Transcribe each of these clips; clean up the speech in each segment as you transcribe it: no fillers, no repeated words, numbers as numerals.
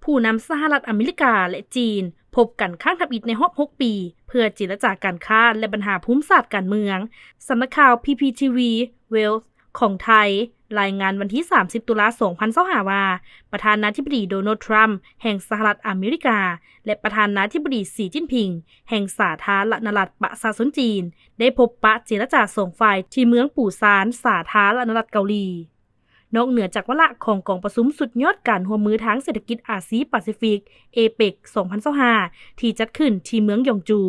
ผู้นำสหรัฐอเมริกาและจีนพบกันครั้งทำอิฐในรอบ6 ปีเพื่อเจรจาการค้าและปัญหาภูมิศาสตร์การเมืองสำนักข่าว PPTV Wealth ของไทยรายงานวันที่30 ตุลาคม 2025 ว่าประธานาธิบดีโดนัลด์ทรัมป์แห่งสหรัฐอเมริกาและประธานาธิบดีสีจิ้นผิงแห่งสาธารณรัฐประชาชนจีนได้พบปะเจรจาสองฝ่ายที่เมืองปูซานสาธารณรัฐเกาหลีนอกเหนือจากวาระของกองประชุมสุดยอดการร่วมมือทางเศรษฐกิจอาซีแปซิฟิกเอเปก 2025 ที่จัดขึ้นที่เมืองยองจู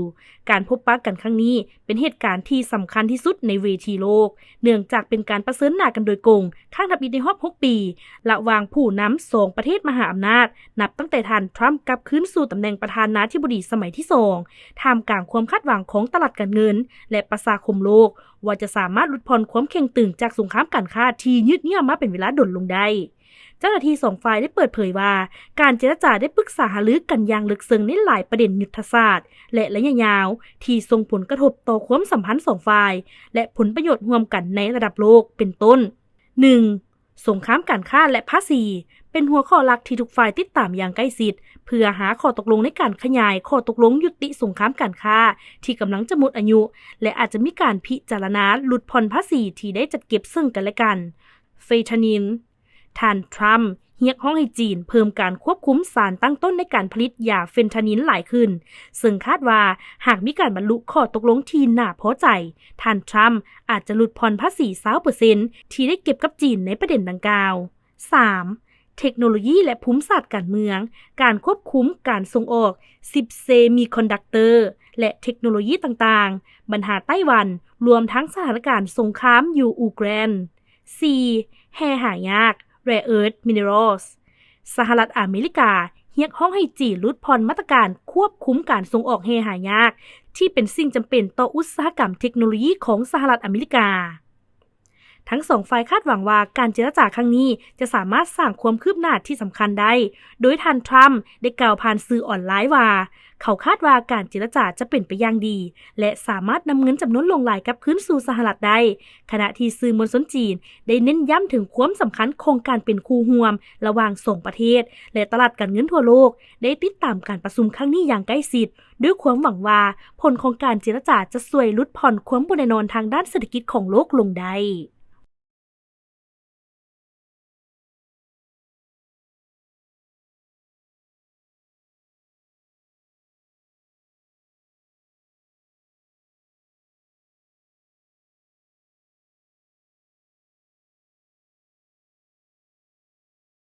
การพบปะกันครั้งนี้เป็นเหตุการณ์ที่สำคัญที่สุดในเวทีโลกเนื่องจากเป็นการประเสริญหน้ากันโดยตรงข้างทับอิฐในรอบ6 ปีระหว่างผู้นำสองประเทศมหาอำนาจนับตั้งแต่ท่านทรัมป์กลับคืนสู่ตำแหน่งประธานาธิบดีสมัยที่2ท่ามกลางความคาดหวังของตลาดการเงินและประชาคมโลกว่าจะสามารถลดผ่อนความเข่งตึงจากสงครามการค้าที่ยืดเยื้อมาเป็นเวลาดนลงได้เจ้าหน้าที่2 ฝ่ายได้เปิดเผยว่าการเจรจาได้ปรึกษาหารือกันอย่างลึกซึ้งในหลายประเด็นยุทธศาสตร์และระยะยาวที่ส่งผลกระทบต่อความสัมพันธ์2 ฝ่ายและผลประโยชน์ร่วมกันในระดับโลกเป็นต้น 1. สงครามการค้าและภาษีเป็นหัวข้อหลักที่ทุกฝ่ายติดตามอย่างใกล้ชิดเพื่อหาข้อตกลงในการขยายข้อตกลงยุติสงครามการค้าที่กำลังจะหมดอายุและอาจจะมีการพิจารณาลดผ่อนภาษีที่ได้จัดเก็บซึ่งกันและกันเฟทานินท่านทรัมป์เรียกร้องให้จีนเพิ่มการควบคุมสารตั้งต้นในการผลิตยาเฟนทานินหลายขึ้นซึ่งคาดว่าหากมีการบรรลุข้อตกลงที่น่าพอใจท่านทรัมป์อาจจะลดผ่อนภาษี 20% ที่ได้เก็บกับจีนในประเด็นดังกล่าว 3. เทคโนโลยีและภูมิศาสตร์การเมืองการควบคุมการส่งออก10เซมิคอนดักเตอร์และเทคโนโลยีต่างๆปัญหาไต้หวันรวมทั้งสถานการณ์สงครามยูเครน 4. แร่หายาก Rare Earth Minerals สหรัฐอเมริกาเรียกร้องให้จีนลดผ่อนมาตรการควบคุมการส่งออกแร่หายากที่เป็นสิ่งจำเป็นต่ออุตสาหกรรมเทคโนโลยีของสหรัฐอเมริกาทั้ง2 ฝ่ายคาดหวังว่าการเจรจาครั้งนี้จะสามารถสร้างความคืบหน้าที่สำคัญได้โดยท่านทรัมป์ได้กล่าวผ่านสื่อออนไลน์ว่าเขาคาดว่าการเจรจาจะเป็นไปอย่างดีและสามารถนำเงินจำนวนหลงหลายกลับคืนสู่สหรัฐได้ขณะที่สื่อมวลชนจีนได้เน้นย้ำถึงความสำคัญของการเป็นคู่ร่วมระหว่าง2 ประเทศและตลาดการเงินทั่วโลกได้ติดตามการประชุมครั้งนี้อย่างใกล้ชิดด้วยความหวังว่าผลของการเจรจาจะช่วยลดผ่อนความบ่แน่นอนทางด้านเศรษฐกิจของโลกลงได้